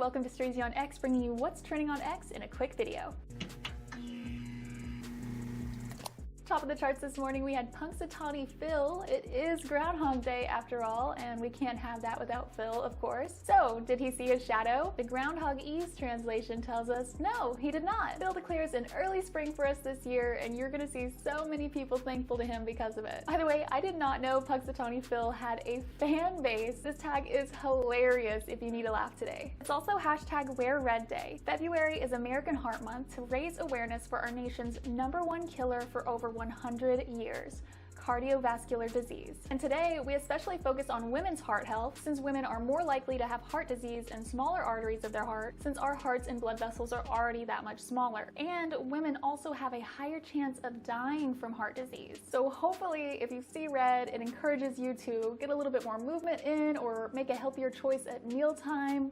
welcome to STREEZYonX, bringing you what's trending on X in a quick video. Top of the charts this morning, we had Punxsutawney Phil. It is Groundhog Day after all, and we can't have that without Phil, of course. So, did he see his shadow? The Groundhogese translation tells us, no, he did not. Phil declares an early spring for us this year, and you're gonna see so many people thankful to him because of it. By the way, I did not know Punxsutawney Phil had a fan base. This tag is hilarious if you need a laugh today. It's also hashtag Wear Red Day. February is American Heart Month to raise awareness for our nation's #1 killer for over 100 years. Cardiovascular disease. And today, we especially focus on women's heart health, since women are more likely to have heart disease and smaller arteries of their heart, since our hearts and blood vessels are already that much smaller. And women also have a higher chance of dying from heart disease. So hopefully, if you see red, it encourages you to get a little bit more movement in or make a healthier choice at mealtime,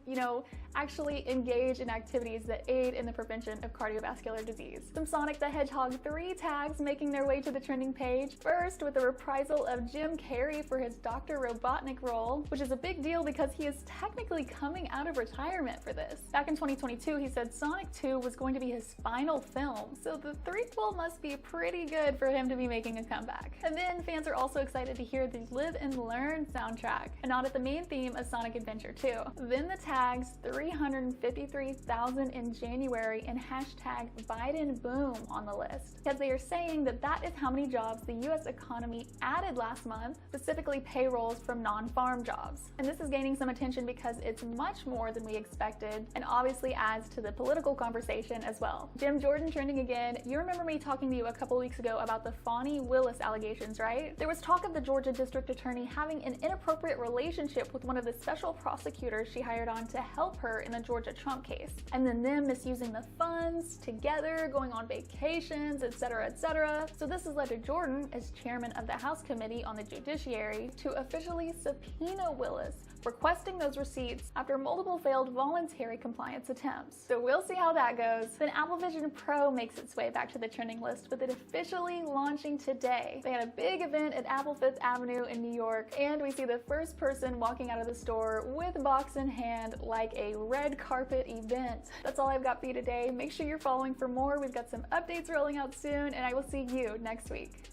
actually engage in activities that aid in the prevention of cardiovascular disease. Some Sonic the Hedgehog 3 tags making their way to the trending page. First, with the reprisal of Jim Carrey for his Dr. Robotnik role, which is a big deal because he is technically coming out of retirement for this. Back in 2022, he said Sonic 2 was going to be his final film, so the threequel must be pretty good for him to be making a comeback. And then fans are also excited to hear the Live and Learn soundtrack, a nod at the main theme of Sonic Adventure 2. Then the tags 353,000 in January and hashtag Biden boom on the list, because they are saying that that is how many jobs the US economy added last month, specifically payrolls from non-farm jobs. And this is gaining some attention because it's much more than we expected and obviously adds to the political conversation as well. Jim Jordan trending again. You remember me talking to you a couple weeks ago about the Fani Willis allegations, right? There was talk of the Georgia district attorney having an inappropriate relationship with one of the special prosecutors she hired on to help her in the Georgia Trump case, and then them misusing the funds together, going on vacations, etc., etc. So this has led to Jordan, as chairman of the House Committee on the Judiciary, to officially subpoena Willis, requesting those receipts after multiple failed voluntary compliance attempts. So we'll see how that goes. Then Apple Vision Pro makes its way back to the trending list with it officially launching today. They had a big event at Apple Fifth Avenue in New York, and we see the first person walking out of the store with a box in hand like a red carpet event. That's all I've got for you today. Make sure you're following for more. We've got some updates rolling out soon, and I will see you next week.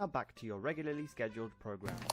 Now back to your regularly scheduled program.